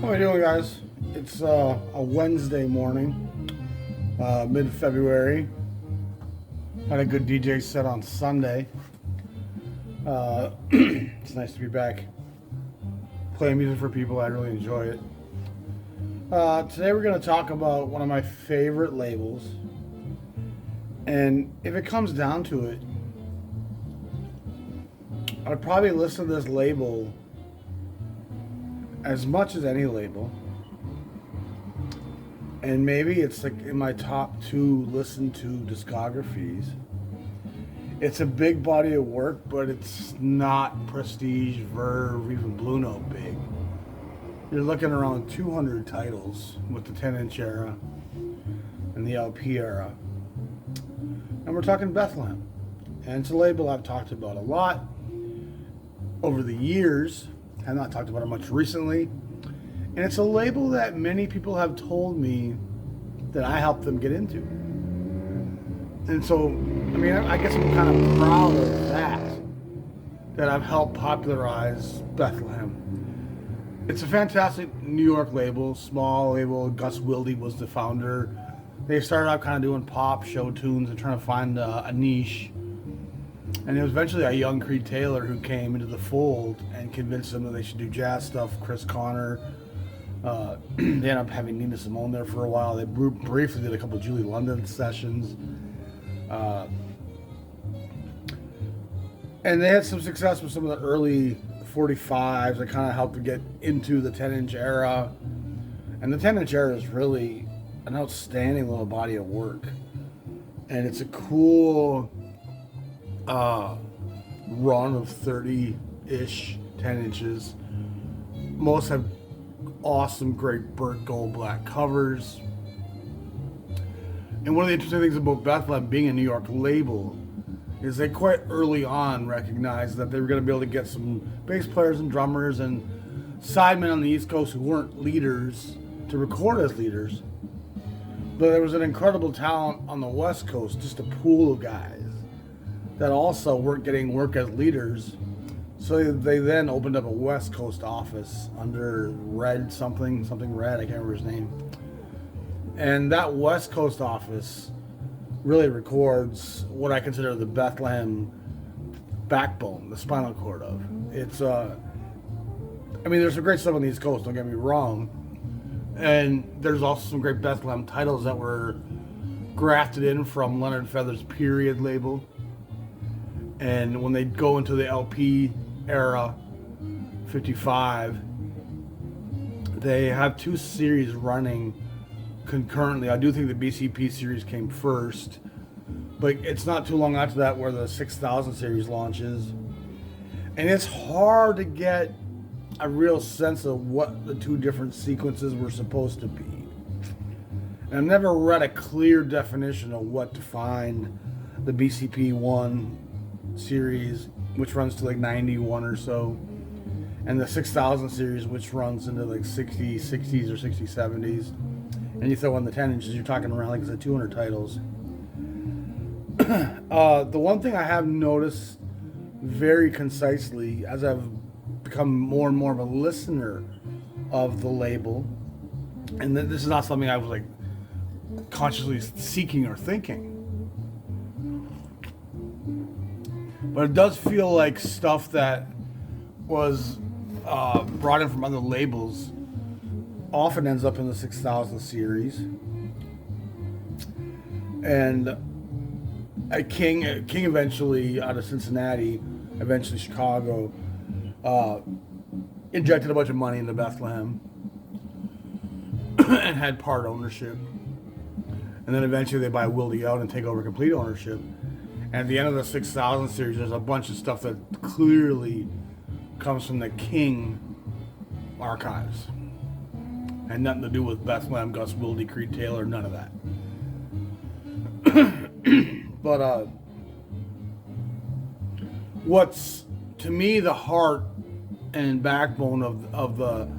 How are you doing, guys? It's a Wednesday morning, mid-February. Had a good DJ set on Sunday. It's nice to be back playing music for people. I really enjoy it. Today we're going to talk about one of my favorite labels. And if it comes down to it, I'd probably listen to this label as much as any label, and maybe it's like in my top 2 listen to discographies. It's a big body of work, but it's not Prestige, Verve, even Blue Note big. You're looking around 200 titles with the 10-inch era and the LP era, and we're talking Bethlehem. And it's a label I've talked about a lot over the years. I've not talked about it much recently. And it's a label that many people have told me that I helped them get into. And so, I guess I'm kind of proud of that I've helped popularize Bethlehem. It's a fantastic New York label, small label. Gus Wilde was the founder. They started out kind of doing pop show tunes and trying to find a niche. And it was eventually a young Creed Taylor who came into the fold and convinced them that they should do jazz stuff. Chris Connor. They ended up having Nina Simone there for a while. They briefly did a couple of Julie London sessions. And they had some success with some of the early 45s that kind of helped to get into the 10-inch era. And the 10-inch era is really an outstanding little body of work. And it's a cool run of 30-ish 10 inches. Most have awesome, great burnt gold black covers. And one of the interesting things about Bethlehem being a New York label is they quite early on recognized that they were going to be able to get some bass players and drummers and sidemen on the East Coast who weren't leaders to record as leaders. But there was an incredible talent on the West Coast, just a pool of guys that also weren't getting work as leaders. So they then opened up a West Coast office under Red something Red, I can't remember his name. And that West Coast office really records what I consider the Bethlehem backbone, the spinal cord of. It's there's some great stuff on the East Coast, don't get me wrong. And there's also some great Bethlehem titles that were grafted in from Leonard Feather's Period label. And when they go into the LP era, 55, they have 2 series running concurrently. I do think the BCP series came first, but it's not too long after that where the 6000 series launches. And it's hard to get a real sense of what the 2 different sequences were supposed to be. And I've never read a clear definition of what defined the BCP 1 series, which runs to like 91 or so, and the 6000 series, which runs into like 60s or 70s. And you throw in the 10 inches, you're talking around like 200 titles. The one thing I have noticed very concisely as I've become more and more of a listener of the label, and this is not something I was like consciously seeking or thinking, but it does feel like stuff that was brought in from other labels often ends up in the 6000 series. And King eventually, out of Cincinnati, eventually Chicago, injected a bunch of money into Bethlehem and had part ownership. And then eventually they buy Wilde out and take over complete ownership. And at the end of the 6000 series, there's a bunch of stuff that clearly comes from the King archives. And nothing to do with Bethlehem, Gus Wilde, Creed Taylor, none of that. But what's, to me, the heart and backbone of the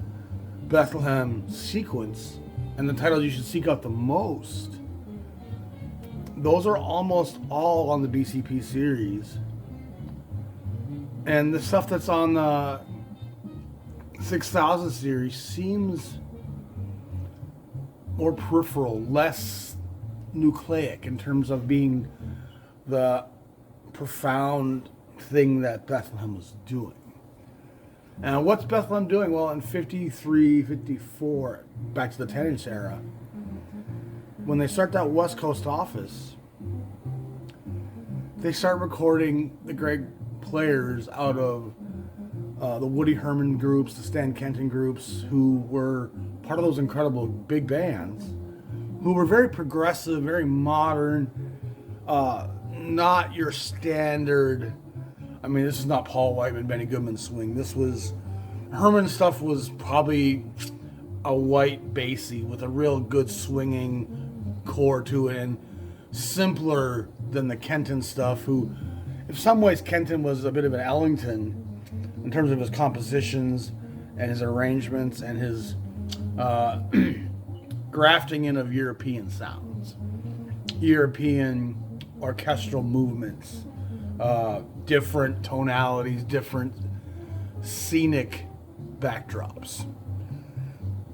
Bethlehem sequence, and the titles you should seek out the most, those are almost all on the BCP series. And the stuff that's on the 6000 series seems more peripheral, less nucleic in terms of being the profound thing that Bethlehem was doing. And what's Bethlehem doing? Well, in 53, 54, back to the 10-inch era, when they start that West Coast office, they start recording the great players out of the Woody Herman groups, the Stan Kenton groups, who were part of those incredible big bands, who were very progressive, very modern, not your standard. I mean, this is not Paul Whiteman, Benny Goodman swing. This was, Herman stuff was probably a white bassy with a real good swinging core to it, and simpler than the Kenton stuff, who, in some ways, Kenton was a bit of an Ellington in terms of his compositions and his arrangements and his grafting in of European sounds, European orchestral movements, different tonalities, different scenic backdrops.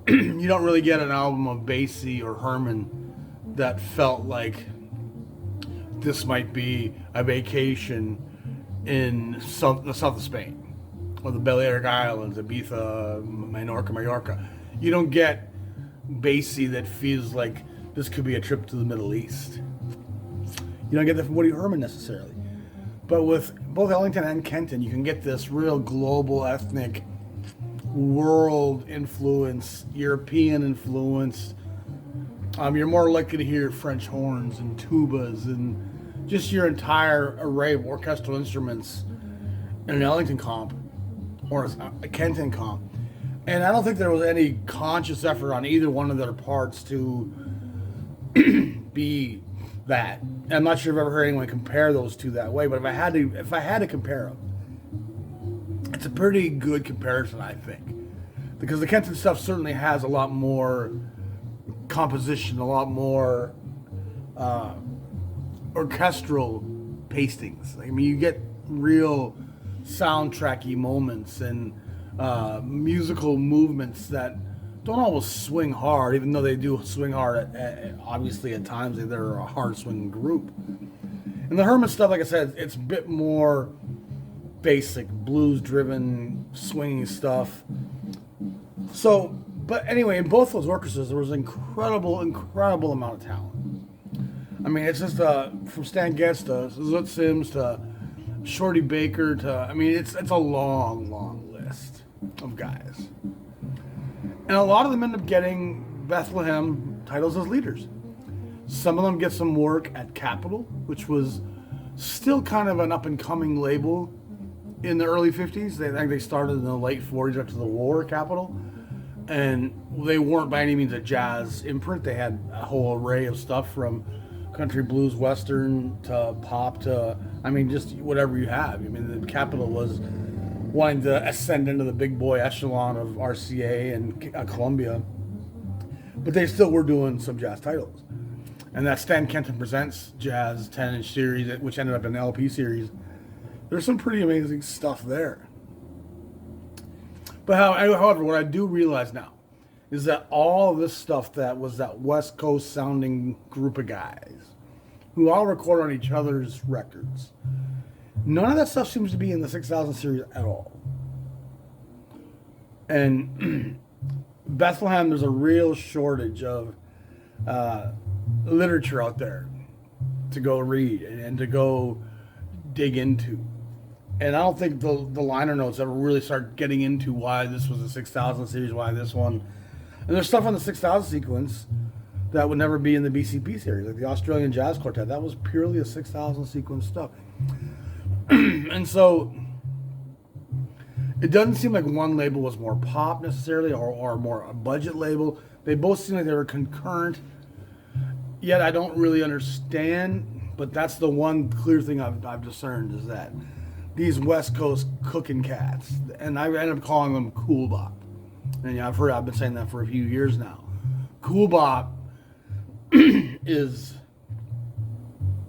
You don't really get an album of Basie or Herman that felt like this might be a vacation in the south of Spain, or the Balearic Islands, Ibiza, Mallorca. You don't get Basie that feels like this could be a trip to the Middle East. You don't get that from Woody Herman necessarily. But with both Ellington and Kenton, you can get this real global, ethnic, world influence, European influence. You're more likely to hear French horns and tubas and just your entire array of orchestral instruments in an Ellington comp or a Kenton comp. And I don't think there was any conscious effort on either one of their parts to be that. I'm not sure if I've ever heard anyone compare those two that way, but if I had to compare them, it's a pretty good comparison, I think, because the Kenton stuff certainly has a lot more composition, a lot more orchestral pastings. I mean, you get real soundtracky moments and musical movements that don't always swing hard, even though they do swing hard. Obviously, at times they're a hard swinging group. And the Herman stuff, like I said, it's a bit more basic, blues-driven, swinging stuff. So, but anyway, in both those orchestras, there was an incredible amount of talent. I mean, it's just from Stan Getz to Zoot Sims to Shorty Baker to, I mean, it's a long list of guys. And a lot of them end up getting Bethlehem titles as leaders. Some of them get some work at Capitol, which was still kind of an up-and-coming label in the early 50s. I think they started in the late 40s after the war, Capitol. And they weren't by any means a jazz imprint. They had a whole array of stuff from country, blues, western, to pop, to, I mean, just whatever you have. I mean, the Capitol was wanting to ascend into the big boy echelon of RCA and Columbia, but they still were doing some jazz titles. And that Stan Kenton Presents Jazz 10-inch series, which ended up in an LP series, there's some pretty amazing stuff there. But however, what I do realize now is that all of this stuff that was that West Coast sounding group of guys who all record on each other's records, none of that stuff seems to be in the 6000 series at all. And Bethlehem, there's a real shortage of literature out there to go read and to go dig into. And I don't think the liner notes ever really start getting into why this was a 6000 series, why this one. And there's stuff on the 6000 sequence that would never be in the BCP series, like the Australian Jazz Quartet. That was purely a 6000 sequence stuff. And so it doesn't seem like one label was more pop necessarily or more a budget label. They both seem like they were concurrent. Yet I don't really understand, but that's the one clear thing I've discerned, is that these West Coast cooking cats, and I end up calling them Cool Bop. And yeah, I've been saying that for a few years now. Cool Bop is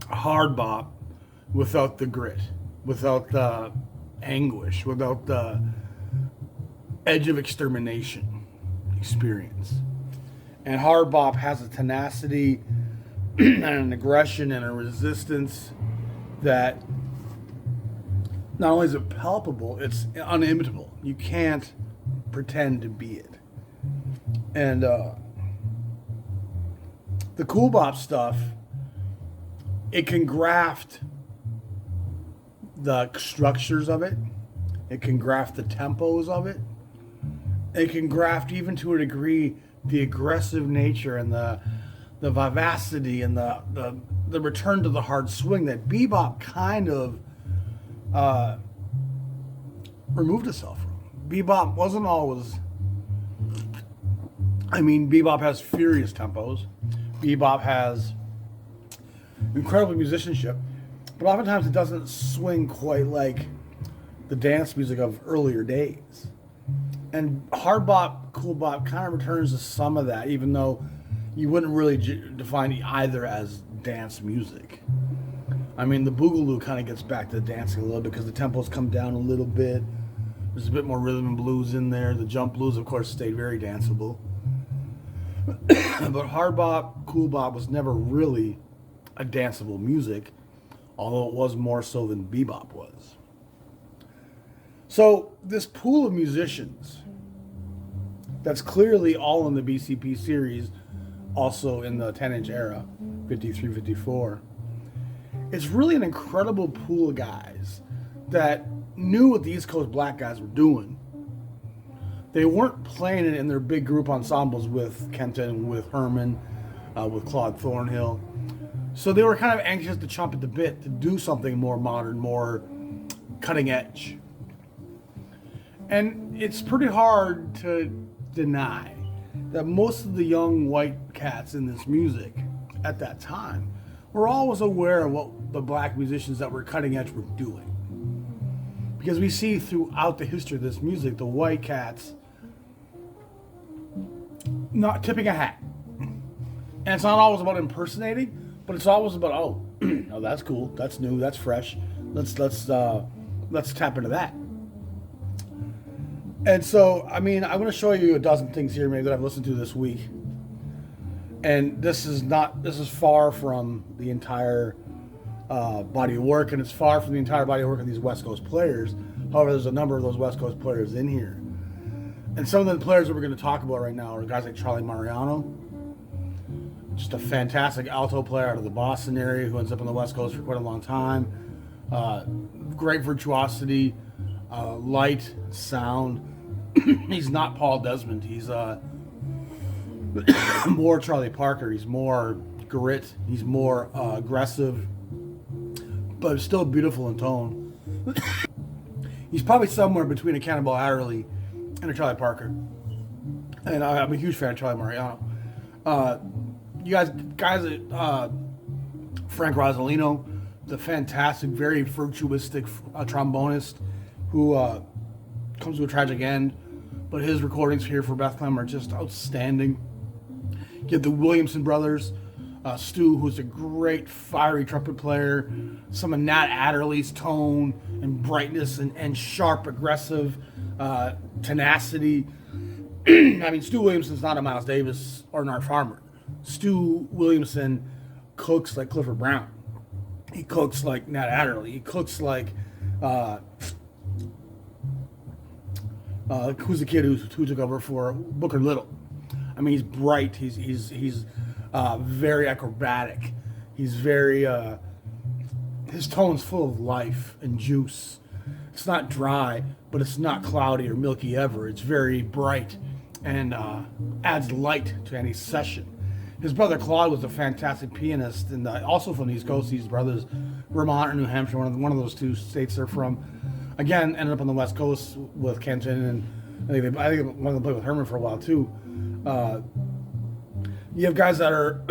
a hard bop without the grit, without the anguish, without the edge of extermination experience. And hard bop has a tenacity and an aggression and a resistance that not only is it palpable, it's unimitable. You can't pretend to be it. And the Cool Bop stuff, it can graft the structures of it. It can graft the tempos of it. It can graft, even to a degree, the aggressive nature and the vivacity and the return to the hard swing that bebop kind of removed itself from. Bebop wasn't always... bebop has furious tempos. Bebop has incredible musicianship, but oftentimes it doesn't swing quite like the dance music of earlier days. And hard bop, cool bop kind of returns to some of that, even though you wouldn't really define either as dance music. The boogaloo kind of gets back to dancing a little bit because the tempos come down a little bit. There's a bit more rhythm and blues in there. The jump blues, of course, stayed very danceable. But hard bop, cool bop was never really a danceable music, although it was more so than bebop was. So this pool of musicians that's clearly all in the BCP series, also in the 10-inch era, 53, 54, it's really an incredible pool of guys that knew what the East Coast black guys were doing. They weren't playing it in their big group ensembles with Kenton, with Herman, with Claude Thornhill. So they were kind of anxious to chomp at the bit to do something more modern, more cutting edge. And it's pretty hard to deny that most of the young white cats in this music at that time were always aware of what the black musicians that were cutting edge were doing. Because we see throughout the history of this music, the white cats not tipping a hat. And it's not always about impersonating, but it's always about, oh, that's cool, that's new, that's fresh. Let's tap into that. And so, I'm going to show you a dozen things here maybe that I've listened to this week. And this is far from the entire body of work, and it's far from the entire body of work of these West Coast players. However, there's a number of those West Coast players in here. And some of the players that we're going to talk about right now are guys like Charlie Mariano, just a fantastic alto player out of the Boston area who ends up on the West Coast for quite a long time. Great virtuosity, light, sound. He's not Paul Desmond. He's more Charlie Parker. He's more grit. He's more aggressive, but still beautiful in tone. He's probably somewhere between a Cannonball Adderley and a Charlie Parker. And I'm a huge fan of Charlie Mariano. You guys at Frank Rosolino, the fantastic, very virtuistic trombonist who comes to a tragic end, but his recordings here for Bethlehem are just outstanding. You have the Williamson brothers, Stu, who's a great fiery trumpet player, some of Nat Adderley's tone and brightness and sharp, aggressive tenacity. Stu Williamson's not a Miles Davis or an Art Farmer. Stu Williamson cooks like Clifford Brown. He cooks like Nat Adderley. He cooks like who's the kid who took over for Booker Little. He's bright. He's very acrobatic. He's very his tone's full of life and juice. It's not dry, but it's not cloudy or milky ever. It's very bright and adds light to any session. His brother Claude was a fantastic pianist, and also from the East Coast. These brothers, Vermont or New Hampshire, one of those two states they're from. Again, ended up on the West Coast with Kenton, and I think one of them played with Herman for a while too. You have guys that are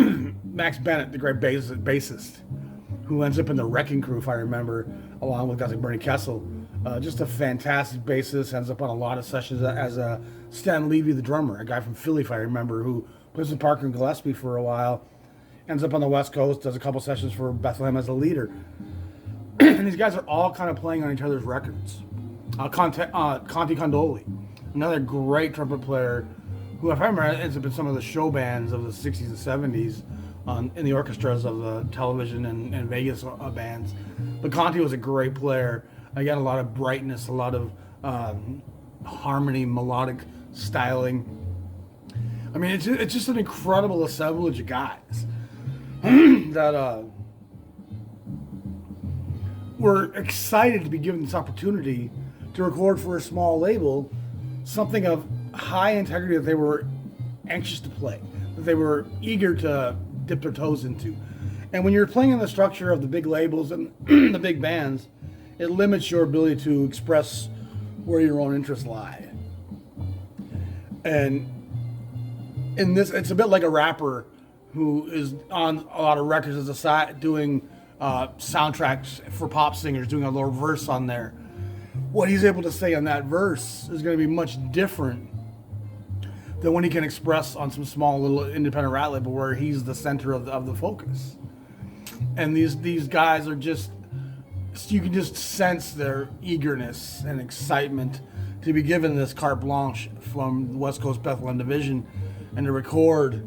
Max Bennett, the great bassist, who ends up in the Wrecking Crew, if I remember, along with guys like Bernie Kessel. Just a fantastic bassist, ends up on a lot of sessions as Stan Levy, the drummer, a guy from Philly, if I remember, who plays with Parker and Gillespie for a while, ends up on the West Coast, does a couple sessions for Bethlehem as a leader. And these guys are all kind of playing on each other's records. Conti Condoli, another great trumpet player, who, if I remember, ends up in some of the show bands of the 60s and 70s, in the orchestras of the television and Vegas bands. But Conti was a great player. Again, a lot of brightness, a lot of harmony, melodic styling. I mean, it's just an incredible assemblage of guys that were excited to be given this opportunity to record for a small label something of high integrity that they were anxious to play, that they were eager to dip their toes into. And when you're playing in the structure of the big labels and the big bands, it limits your ability to express where your own interests lie. And in this, it's a bit like a rapper who is on a lot of records as a side doing soundtracks for pop singers, doing a little verse on there. What he's able to say on that verse is going to be much different than when he can express on some small little independent rat label where he's the center of the focus. And these guys are just, you can just sense their eagerness and excitement to be given this carte blanche from the West Coast Bethlehem division and to record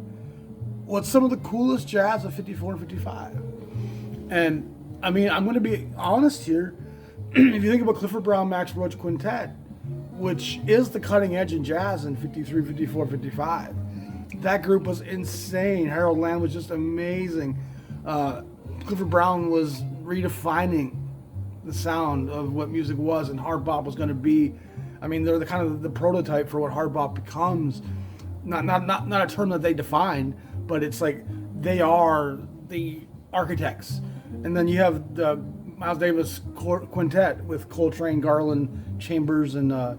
what's some of the coolest jazz of 54 and 55. And I mean, I'm going to be honest here. If you think about Clifford Brown, Max Roach Quintet, which is the cutting edge in jazz in 53, 54, 55, that group was insane. Harold Land was just amazing. Clifford Brown was redefining the sound of what music was and hard bop was going to be. I mean, they're the kind of the prototype for what hard bop becomes. Not a term that they defined, but it's like they are the architects. And then you have the Miles Davis Quintet with Coltrane, Garland, Chambers, and what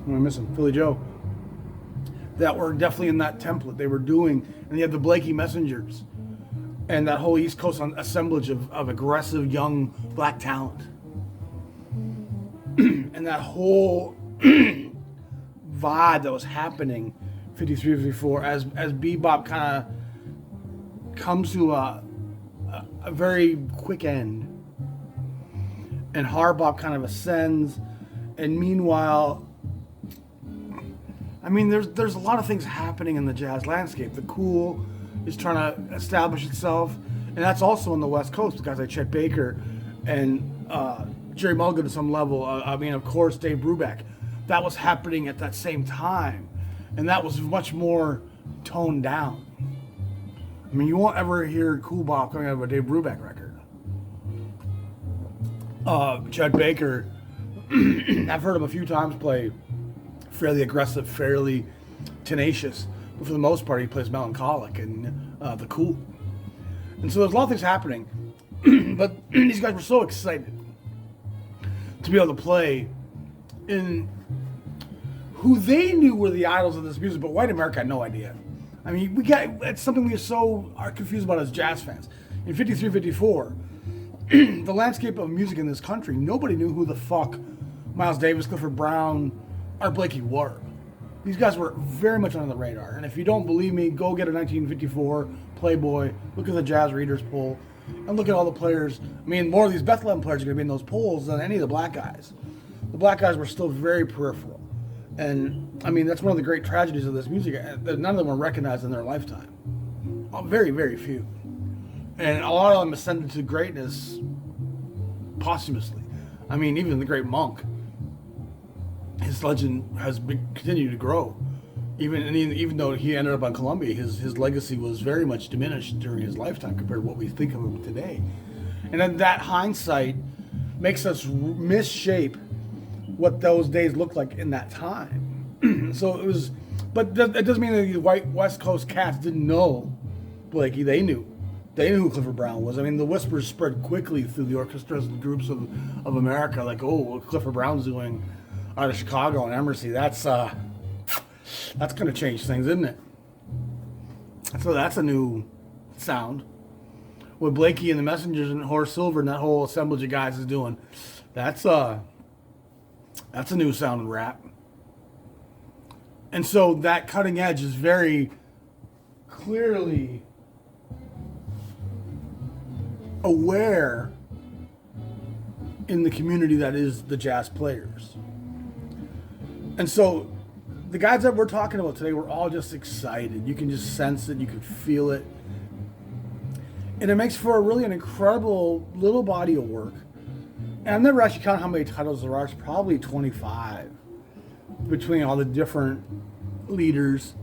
am I missing? Philly Joe. That were definitely in that template they were doing. And you have the Blakey Messengers and that whole East Coast assemblage of aggressive young black talent. And that whole vibe that was happening 53, 54 as bebop kind of comes to a very quick end, and hard bop kind of ascends. And meanwhile, I mean, there's a lot of things happening in the jazz landscape. The Cool is trying to establish itself, and that's also on the West Coast. Guys like Chet Baker and Jerry Mulligan to some level. I mean, of course, Dave Brubeck. That was happening at that same time, and that was much more toned down. I mean, you won't ever hear Cool Bop coming out of a Dave Brubeck record. Chet Baker, I've heard him a few times play fairly aggressive, fairly tenacious, but for the most part, he plays melancholic and the Cool. And so there's a lot of things happening, but these guys were so excited to be able to play in who they knew were the idols of this music, but white America had no idea. I mean, it's something we are confused about as jazz fans. In 53, 54, the landscape of music in this country, nobody knew who the fuck Miles Davis, Clifford Brown, or Blakey were. These guys were very much under the radar. And if you don't believe me, go get a 1954 Playboy, look at the Jazz Readers poll, and look at all the players. I mean, more of these Bethlehem players are going to be in those polls than any of the black guys. The black guys were still very peripheral. And, I mean, that's one of the great tragedies of this music. None of them were recognized in their lifetime. Very, very few. And a lot of them ascended to greatness posthumously. I mean, even the great Monk, his legend has continued to grow. Even though he ended up on Columbia, his legacy was very much diminished during his lifetime compared to what we think of him today. And then that hindsight makes us misshape what those days looked like in that time. So it was, but it doesn't mean that these white West Coast cats didn't know Blakey. They knew who Clifford Brown was. I mean, the whispers spread quickly through the orchestras and groups of America, like, oh, what Clifford Brown's doing out of Chicago and Emerson, that's going to change things, isn't it? So that's a new sound. What Blakey and the Messengers and Horace Silver and that whole assemblage of guys is doing, that's a new sound in rap. And so that cutting edge is very clearly aware in the community that is the jazz players. And so the guys that we're talking about today were all just excited. You can just sense it, you can feel it. And it makes for an incredible little body of work. And I've never actually counted how many titles there are. It's probably 25 between all the different leaders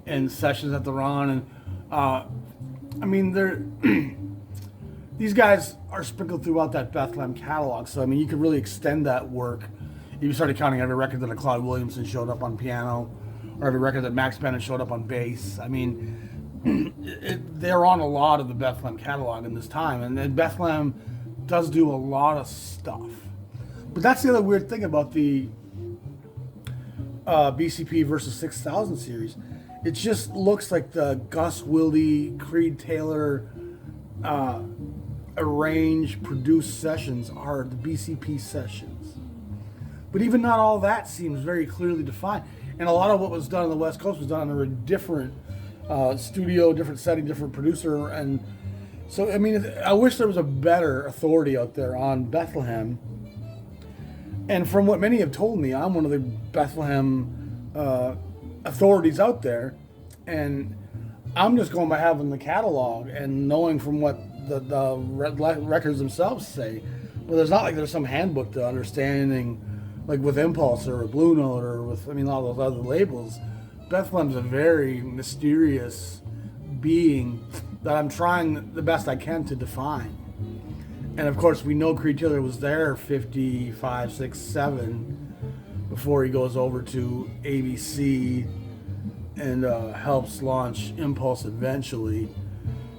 and sessions that they're on. And I mean, they're these guys are sprinkled throughout that Bethlehem catalog. So I mean, you could really extend that work if you started counting every record that a Claude Williamson showed up on piano, or every record that Max Bennett showed up on bass. I mean, they're on a lot of the Bethlehem catalog in this time, and Bethlehem does do a lot of stuff. But that's the other weird thing about the BCP versus 6000 series. It just looks like the Gus Wilde, Creed Taylor arranged, produced sessions are the BCP sessions. But even not all that seems very clearly defined. And a lot of what was done on the West Coast was done under a different studio, different setting, different producer. And so, I mean, I wish there was a better authority out there on Bethlehem. And from what many have told me, I'm one of the Bethlehem authorities out there. And I'm just going by having the catalog and knowing from what the records themselves say. Well, there's not like there's some handbook to understanding, like with Impulse or Blue Note or with, I mean, all those other labels. Bethlehem's a very mysterious being that I'm trying the best I can to define. And of course, we know Creed Taylor was there 55, 6, 7 before he goes over to ABC and helps launch Impulse eventually.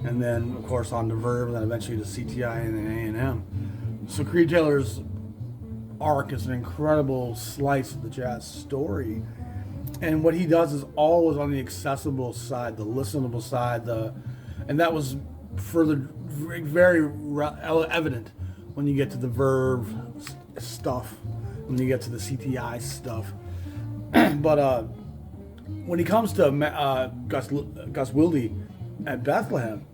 And then, of course, on to Verve, and then eventually to CTI and then A&M. So Creed Taylor's arc is an incredible slice of the jazz story. And what he does is always on the accessible side, the listenable side, and that was further very evident when you get to the Verve stuff, when you get to the CTI stuff. But when he comes to Gus Wilde at Bethlehem,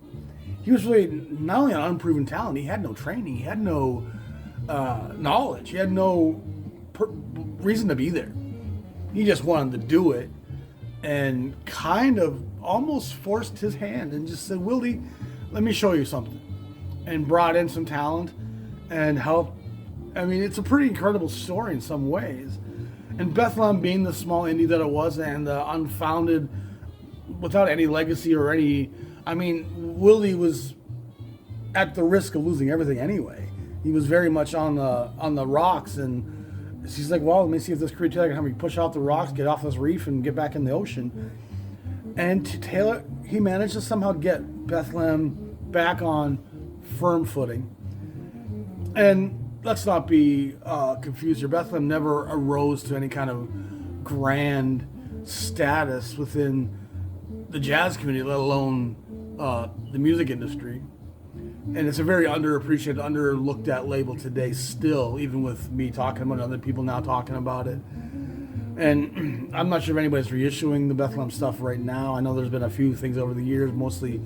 he was really not only an unproven talent, he had no training, he had no knowledge, he had no reason to be there. He just wanted to do it and kind of almost forced his hand and just said, Wilde, let me show you something. And brought in some talent and helped. I mean, it's a pretty incredible story in some ways. And Bethlehem being the small indie that it was and the unfounded, without any legacy or any, I mean, Wilde was at the risk of losing everything anyway. He was very much on the rocks, and she's like, well, let me see if this Creed Taylor can help me push out the rocks, get off this reef, and get back in the ocean. And Taylor, he managed to somehow get Bethlehem back on firm footing. And let's not be confused here. Bethlehem never arose to any kind of grand status within the jazz community, let alone the music industry. And it's a very underappreciated, underlooked at label today still, even with me talking about it, other people now talking about it. And I'm not sure if anybody's reissuing the Bethlehem stuff right now. I know there's been a few things over the years, mostly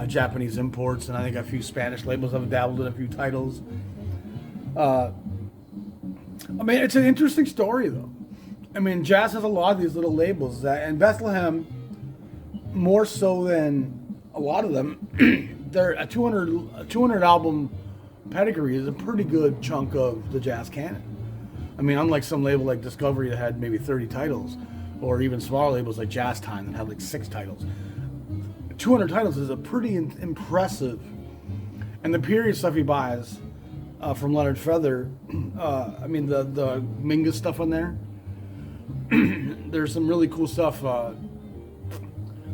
Japanese imports, and I think a few Spanish labels have dabbled in a few titles. I mean, it's an interesting story, though. I mean, jazz has a lot of these little labels, and Bethlehem, more so than a lot of them, they're a 200 album pedigree is a pretty good chunk of the jazz canon. I mean, unlike some label like Discovery that had maybe 30 titles, or even smaller labels like Jazz Time that had like 6 titles. 200 titles is a pretty impressive. And the period stuff he buys from Leonard Feather, I mean, the Mingus stuff on there, there's some really cool stuff.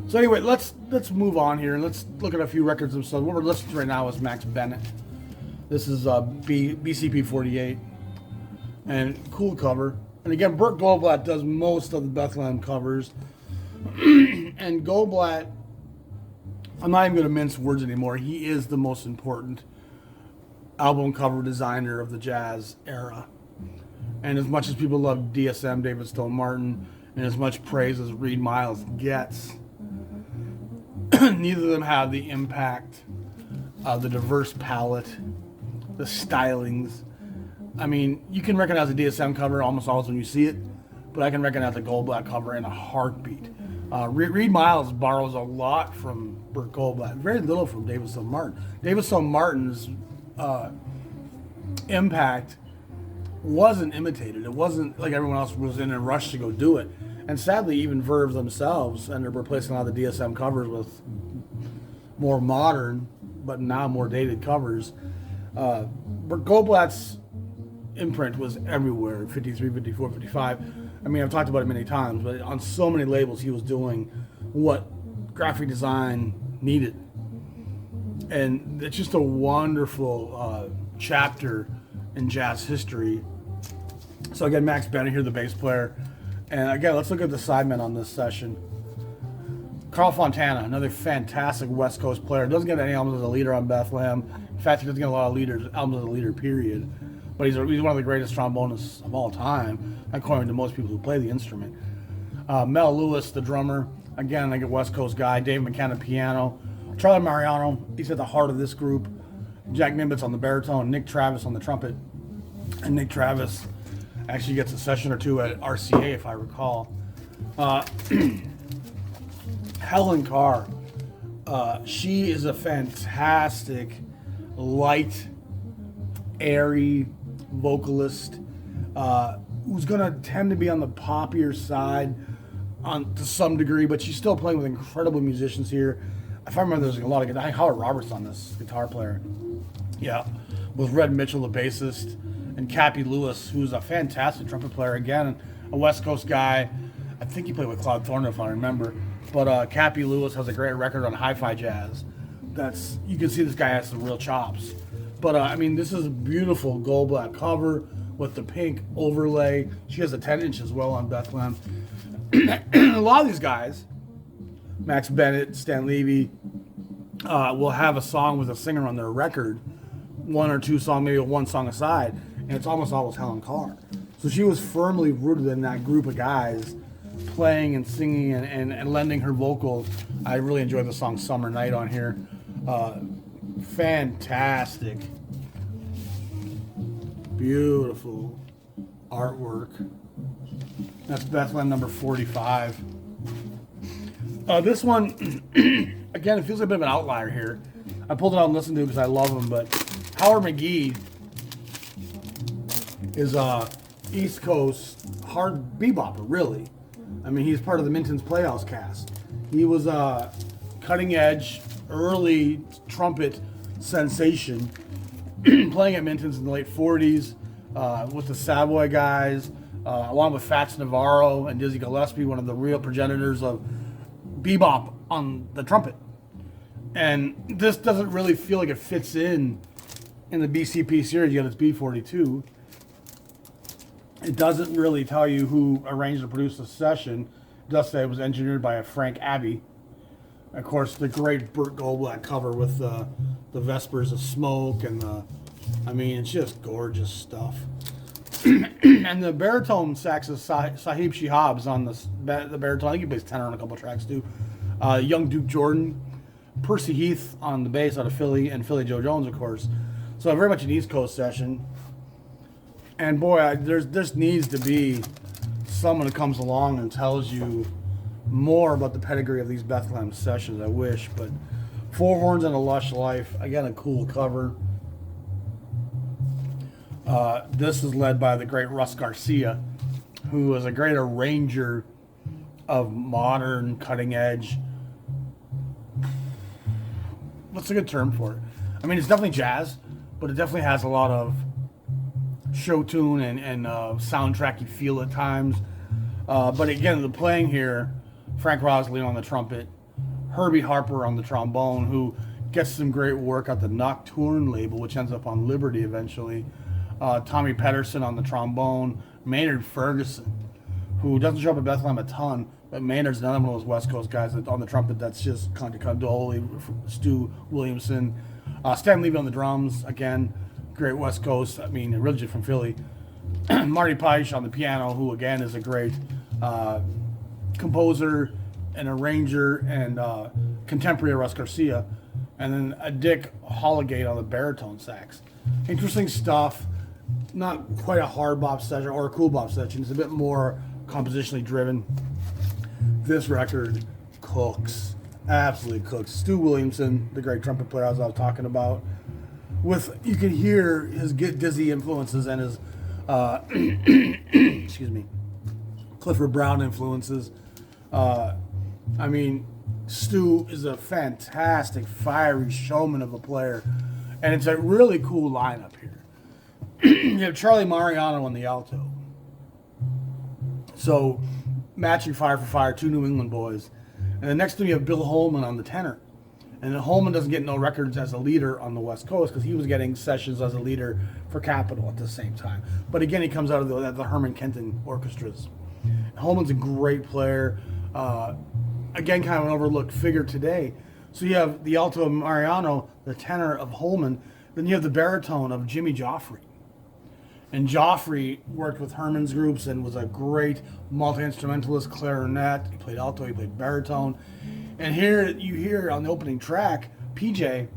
So anyway, let's move on here and let's look at a few records themselves. What we're listening to right now is Max Bennett. This is BCP 48, and cool cover. And again, Burt Goldblatt does most of the Bethlehem covers. And Goldblatt, I'm not even going to mince words anymore. He is the most important album cover designer of the jazz era. And as much as people love DSM, David Stone Martin, and as much praise as Reed Miles gets, neither of them have the impact, the diverse palette, the stylings. I mean, you can recognize a DSM cover almost always when you see it, but I can recognize the Gold Black cover in a heartbeat. Reed Miles borrows a lot from Burt Goldblatt, very little from David Stone Martin. David Stone Martin's impact wasn't imitated. It wasn't like everyone else was in a rush to go do it. And sadly, even Verve themselves ended up replacing a lot of the DSM covers with more modern, but now more dated covers. Burt Goldblatt's imprint was everywhere, 53, 54, 55. I mean, I've talked about it many times, but on so many labels, he was doing what graphic design needed. And it's just a wonderful chapter in jazz history. So again, Max Bennett here, the bass player. And again, let's look at the sidemen on this session. Carl Fontana, another fantastic West Coast player. Doesn't get any albums as a leader on Bethlehem. In fact, he doesn't get a lot of albums as a leader, period. But he's one of the greatest trombonists of all time, according to most people who play the instrument. Mel Lewis, the drummer. Again, like a West Coast guy. Dave McKenna, piano. Charlie Mariano, he's at the heart of this group. Jack Nimbitz on the baritone. Nick Travis on the trumpet. And Nick Travis actually gets a session or two at RCA, if I recall. Helen Carr. She is a fantastic, light, airy vocalist who's going to tend to be on the poppier side to some degree, but she's still playing with incredible musicians here. If I remember, there's a lot of Howard Roberts on this, guitar player. Yeah, with Red Mitchell, the bassist, and Cappy Lewis, who's a fantastic trumpet player. Again, a West Coast guy. I think he played with Claude Thornton, if I remember. But Cappy Lewis has a great record on Hi-Fi Jazz. You can see this guy has some real chops. But I mean, this is a beautiful gold black cover with the pink overlay. She has a 10-inch as well on Bethlehem. A lot of these guys, Max Bennett, Stan Levy, will have a song with a singer on their record, one or two songs, maybe one song aside, and it's almost always Helen Carr. So she was firmly rooted in that group of guys, playing and singing and lending her vocals. I really enjoyed the song Summer Night on here. Fantastic. Beautiful artwork. That's Bethlehem number 45. This one, again, it feels like a bit of an outlier here. I pulled it out and listened to it because I love him, but Howard McGee is a East Coast hard bebopper, really. I mean, he's part of the Minton's Playhouse cast. He was a cutting edge, early trumpet sensation, playing at Minton's in the late 40s with the Savoy guys, along with Fats Navarro and Dizzy Gillespie, one of the real progenitors of bebop on the trumpet. And this doesn't really feel like it fits in the BCP series, yet it's B42. It doesn't really tell you who arranged and produced the session. It does say it was engineered by a Frank Abbey. Of course, the great Burt Goldblatt cover with the Vespers of Smoke and it's just gorgeous stuff. And the baritone sax is Sahib Shihab's on the baritone. I think he plays tenor on a couple tracks too. Young Duke Jordan, Percy Heath on the bass out of Philly, and Philly Joe Jones, of course. So very much an East Coast session. And boy, there needs to be someone who comes along and tells you more about the pedigree of these Bethlehem sessions. I wish, but Four Horns and a Lush Life, again, a cool cover. This is led by the great Russ Garcia, who is a great arranger of modern, cutting edge. What's a good term for it? I mean, it's definitely jazz, but it definitely has a lot of show tune and soundtracky feel at times. But again, the playing here, Frank Rosolino on the trumpet, Herbie Harper on the trombone, who gets some great work at the Nocturne label, which ends up on Liberty eventually. Tommy Pedersen on the trombone, Maynard Ferguson, who doesn't show up at Bethlehem a ton, but Maynard's another one of those West Coast guys on the trumpet that's just Condoli, Stu Williamson. Stan Levy on the drums, again, great West Coast, originally from Philly. Marty Peisch on the piano, who again is a great composer and arranger and contemporary of Russ Garcia. And then a Dick Holligate on the baritone sax. Interesting stuff. Not quite a hard bop session or a cool bop session. It's a bit more compositionally driven. This record cooks, absolutely cooks. Stu Williamson, the great trumpet player as I was talking about, you can hear his Get Dizzy influences and his, excuse me, Clifford Brown influences. I mean, Stu is a fantastic, fiery showman of a player, and it's a really cool lineup here. You have Charlie Mariano on the alto. So, matching fire for fire, two New England boys. And then next to me you have Bill Holman on the tenor. And Holman doesn't get no records as a leader on the West Coast because he was getting sessions as a leader for Capitol at the same time. But again, he comes out of the Herman Kenton orchestras. Holman's a great player. Again, kind of an overlooked figure today. So you have the alto of Mariano, the tenor of Holman. Then you have the baritone of Jimmy Joffrey. And Joffrey worked with Herman's groups and was a great multi-instrumentalist, clarinet. He played alto, he played baritone. And here you hear on the opening track, PJ,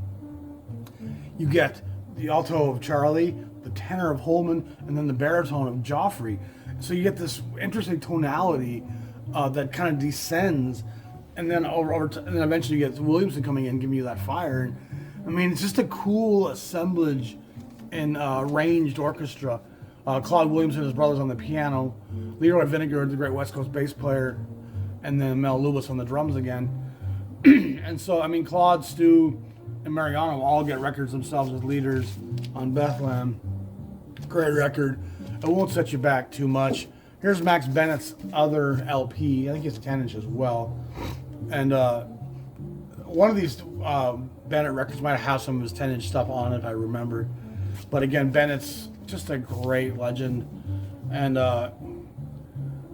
you get the alto of Charlie, the tenor of Holman, and then the baritone of Joffrey. So you get this interesting tonality that kind of descends, and then and then eventually you get Williamson coming in, giving you that fire. And I mean, it's just a cool assemblage and arranged orchestra. Claude Williamson and his brothers on the piano, Leroy Vinegar, the great West Coast bass player, and then Mel Lewis on the drums again. And so, I mean, Claude, Stu, and Mariano all get records themselves as leaders on Bethlehem. Great record. It won't set you back too much. Here's Max Bennett's other LP. I think it's a 10-inch as well. And one of these Bennett records might have some of his 10-inch stuff on it, if I remember. But again, Bennett's just a great legend. And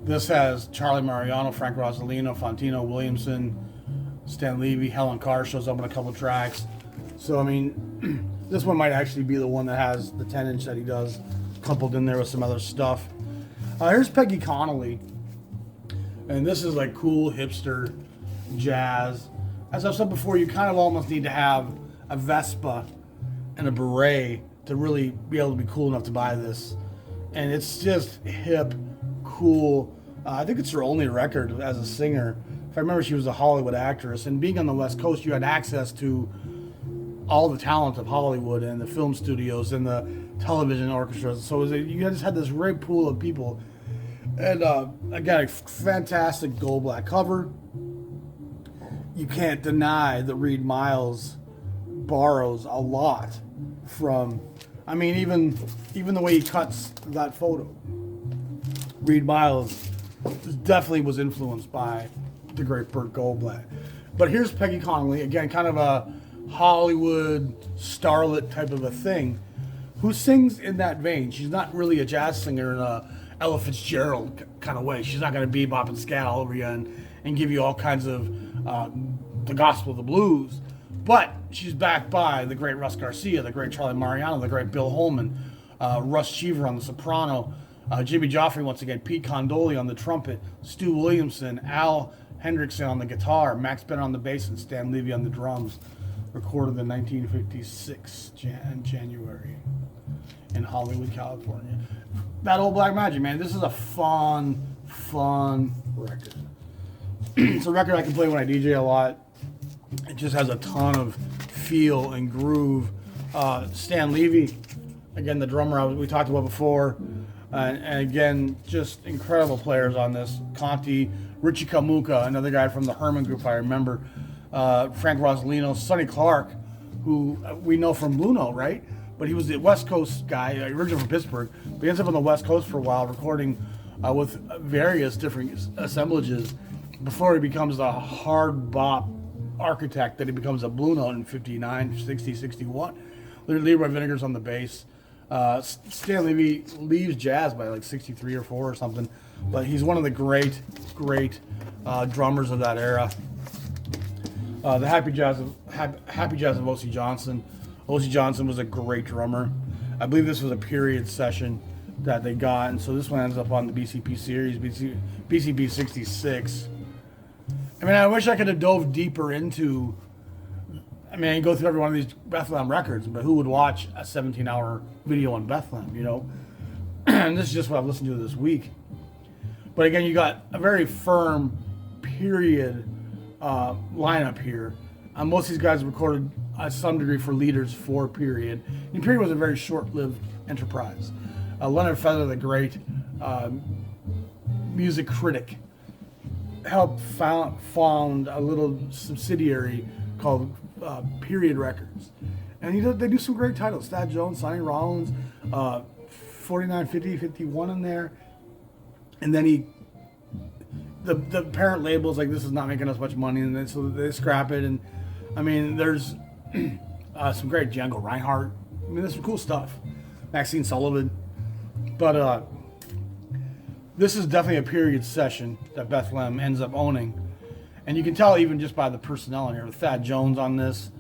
this has Charlie Mariano, Frank Rosolino, Fontino, Williamson, Stan Levy, Helen Carr shows up on a couple tracks. So, I mean, this one might actually be the one that has the 10-inch that he does, coupled in there with some other stuff. Here's Peggy Connolly. And this is like cool hipster jazz. As I've said before, you kind of almost need to have a Vespa and a beret to really be able to be cool enough to buy this. And it's just hip, cool. I think it's her only record as a singer. If I remember, she was a Hollywood actress. And being on the West Coast, you had access to all the talent of Hollywood and the film studios and the television orchestras. So you just had this great pool of people. And again, a fantastic gold black cover. You can't deny that Reed Miles borrows a lot from, I mean, even the way he cuts that photo. Reed Miles definitely was influenced by the great Burt Goldblatt. But here's Peggy Connolly, again, kind of a Hollywood starlet type of a thing, who sings in that vein. She's not really a jazz singer in a Ella Fitzgerald kind of way. She's not going to bebop and scat all over you and give you all kinds of the gospel, the blues. But she's backed by the great Russ Garcia, the great Charlie Mariano, the great Bill Holman, Russ Cheever on the soprano, Jimmy Joffrey once again, Pete Condoli on the trumpet, Stu Williamson, Al Hendrickson on the guitar, Max Bennett on the bass, and Stan Levy on the drums. Recorded in 1956, January, in Hollywood, California. That Old Black Magic, man, this is a fun record. It's a record I can play when I DJ a lot. It just has a ton of feel and groove. Stan Levy, again, the drummer we talked about before, and again, just incredible players on this. Conti, Richie Kamuka, another guy from the Herman Group, I remember. Frank Rosolino, Sonny Clark, who we know from Blue Note, right? But he was the West Coast guy, originally from Pittsburgh, but he ends up on the West Coast for a while, recording with various different assemblages before he becomes the hard bop architect that he becomes a Blue Note in 59, 60, 61. Leroy Vinegar's on the bass. Stan Levy leaves jazz by like 63 or 4 or something, but he's one of the great drummers of that era. The Happy Jazz of O.C. Johnson. O.C. Johnson was a great drummer. I believe this was a period session that they got, and so this one ends up on the BCP series, BCP 66. I mean, I wish I could have dove deeper into, I mean, I can go through every one of these Bethlehem records, but who would watch a 17-hour video on Bethlehem, you know? And this is just what I've listened to this week. But again, you got a very firm period lineup here. Most of these guys recorded some degree for leaders for period. And period was a very short-lived enterprise. Leonard Feather, the great music critic, helped found a little subsidiary called Period Records. And they do some great titles. Thad Jones, Sonny Rollins, 49, 50, 51 in there. And then the parent label's like, this is not making us much money, and then, so they scrap it. And I mean, there's some great Django Reinhardt. I mean, there's some cool stuff. Maxine Sullivan. But this is definitely a period session that Bethlehem ends up owning. And you can tell even just by the personnel in here. Thad Jones on this,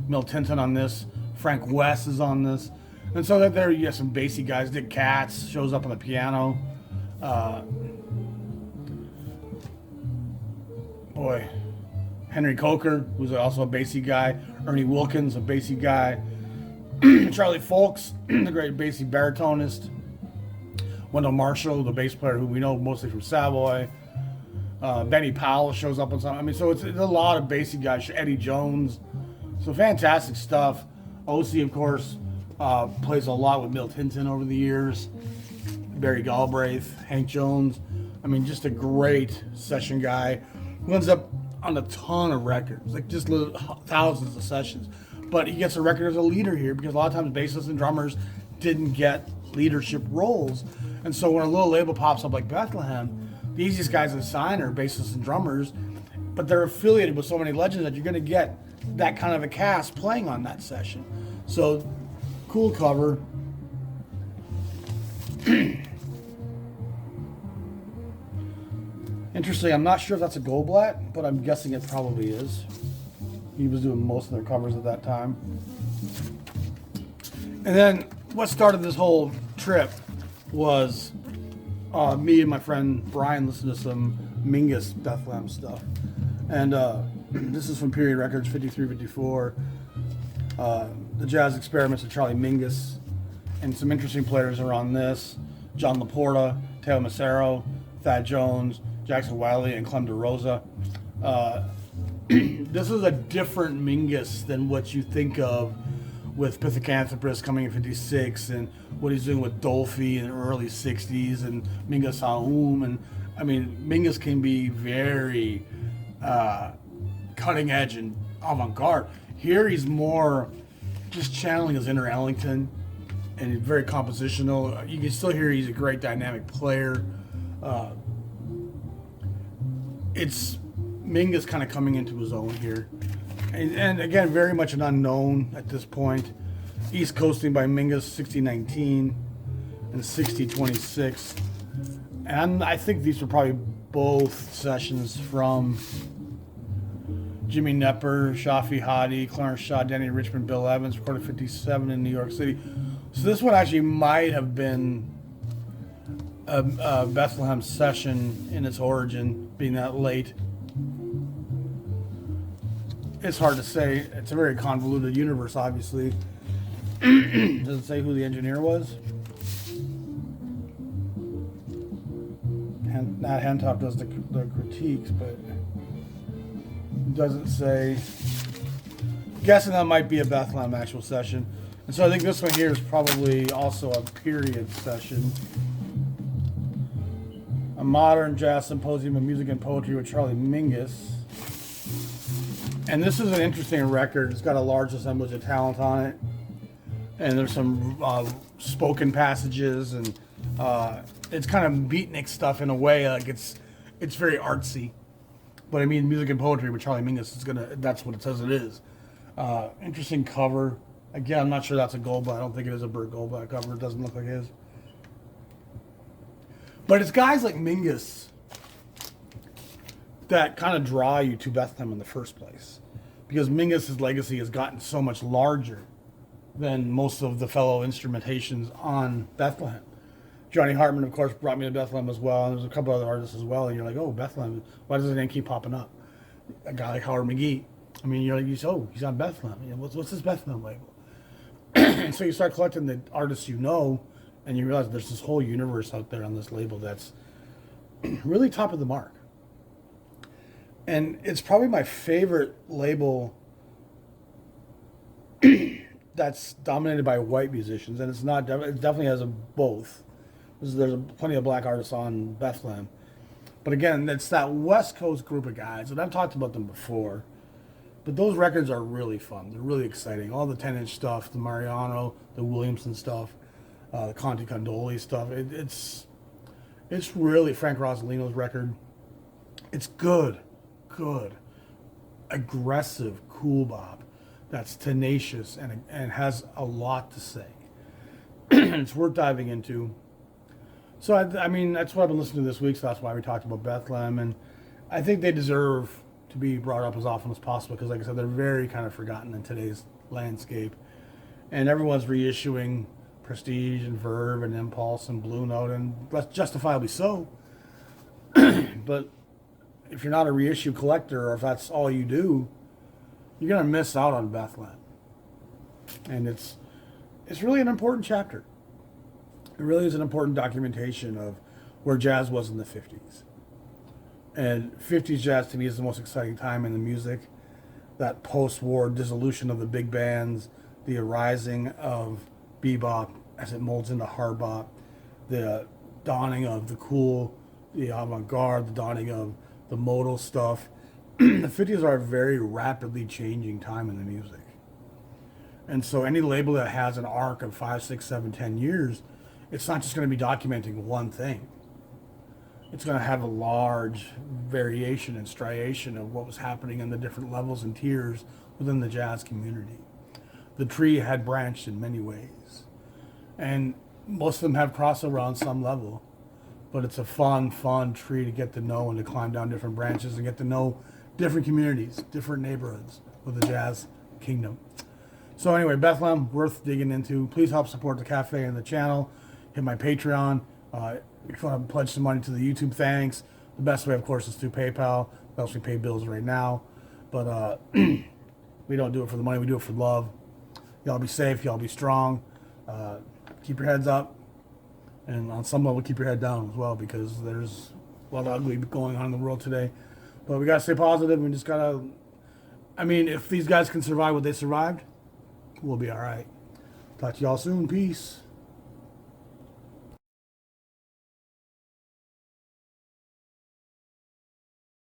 Milt Tinton on this, Frank West is on this. And so that there you have some bassy guys. Dick Katz shows up on the piano. Henry Coker, who's also a bassy guy. Ernie Wilkins, a bassy guy. Charlie Folks, the great bassy baritonist. Wendell Marshall, the bass player who we know mostly from Savoy. Benny Powell shows up on something. I mean, so it's a lot of bassy guys. Eddie Jones. So fantastic stuff. OC, of course, plays a lot with Milt Hinton over the years. Barry Galbraith, Hank Jones. I mean, just a great session guy who ends up on a ton of records, like just thousands of sessions. But he gets a record as a leader here because a lot of times bassists and drummers didn't get leadership roles. And so when a little label pops up like Bethlehem, the easiest guys to sign are bassists and drummers, but they're affiliated with so many legends that you're going to get that kind of a cast playing on that session. So, cool cover. Interesting, I'm not sure if that's a Goldblatt, but I'm guessing it probably is. He was doing most of their covers at that time. And then what started this whole trip was me and my friend Brian listened to some Mingus Bethlehem stuff. And this is from Period Records, 53, 54. The Jazz Experiments of Charlie Mingus. And some interesting players are on this. John Laporta, Teo Macero, Thad Jones, Jackson Wiley, and Clem DeRosa. This is a different Mingus than what you think of with Pithecanthropus coming in 56 and what he's doing with Dolphy in the early 60s and Mingus Aoum. And I mean, Mingus can be very cutting edge and avant-garde. Here he's more just channeling his inner Ellington and he's very compositional. You can still hear he's a great dynamic player. It's Mingus kind of coming into his own here. And again, very much an unknown at this point. East Coasting by Mingus, 6019 and 6026. And I think these were probably both sessions from Jimmy Knepper, Shafi Hadi, Clarence Shaw, Danny Richmond, Bill Evans, recorded 57 in New York City. So this one actually might have been a Bethlehem session in its origin, being that late. It's hard to say. It's a very convoluted universe, obviously. Does it say who the engineer was? Nat Hentoff does the critiques, but it doesn't say. I'm guessing that might be a Bethlehem actual session. And so I think this one here is probably also a period session. A modern jazz symposium of music and poetry with Charlie Mingus. And this is an interesting record. It's got a large assemblage of talent on it. And there's some spoken passages, and it's kind of beatnik stuff in a way. Like it's very artsy. But I mean, music and poetry with Charlie Mingus that's what it says it is. Interesting cover. Again, I'm not sure that's a Goldblatt. I don't think it is a Burt Goldblatt cover. It doesn't look like his. But it's guys like Mingus that kind of draw you to Bethlehem in the first place. Because Mingus's legacy has gotten so much larger than most of the fellow instrumentations on Bethlehem. Johnny Hartman, of course, brought me to Bethlehem as well, and there's a couple other artists as well, and you're like, oh, Bethlehem, why does his name keep popping up? A guy like Howard McGee. I mean, you're like, he's on Bethlehem. You know, what's his Bethlehem label? And so you start collecting the artists you know, and you realize there's this whole universe out there on this label that's really top of the mark. And it's probably my favorite label that's dominated by white musicians, and it's not. It definitely has a both. There's plenty of black artists on Bethlehem, but again, it's that West Coast group of guys, and I've talked about them before. But those records are really fun. They're really exciting. All the 10-inch stuff, the Mariano, the Williamson stuff, the Condoli stuff. It's really Frank Rosolino's record. It's good, aggressive, cool bop that's tenacious and has a lot to say. It's worth diving into. So, I mean, that's what I've been listening to this week, so that's why we talked about Bethlehem. And I think they deserve to be brought up as often as possible because, like I said, they're very kind of forgotten in today's landscape. And everyone's reissuing Prestige and Verve and Impulse and Blue Note, and that's justifiably so. But if you're not a reissue collector, or if that's all you do, you're going to miss out on Bethlehem. And it's really an important chapter. It really is an important documentation of where jazz was in the 50s. And 50s jazz to me is the most exciting time in the music. That post-war dissolution of the big bands, the arising of bebop as it molds into hard bop, the dawning of the cool, the avant-garde, the dawning of the modal stuff. The 50s are a very rapidly changing time in the music. And so any label that has an arc of 5, 6, 7, 10 years, it's not just going to be documenting one thing. It's going to have a large variation and striation of what was happening in the different levels and tiers within the jazz community. The tree had branched in many ways. And most of them have crossover on some level. But it's a fun tree to get to know and to climb down different branches and get to know different communities, different neighborhoods with the jazz kingdom. So anyway, Bethlehem, worth digging into. Please help support the cafe and the channel. Hit my Patreon. If you want to pledge some money to the YouTube, thanks. The best way, of course, is through PayPal. We also pay bills right now. But we don't do it for the money. We do it for love. Y'all be safe. Y'all be strong. Keep your heads up. And on some level, keep your head down as well, because there's a lot of ugly going on in the world today. But we got to stay positive. We just got to... I mean, if these guys can survive what they survived, we'll be all right. Talk to y'all soon. Peace.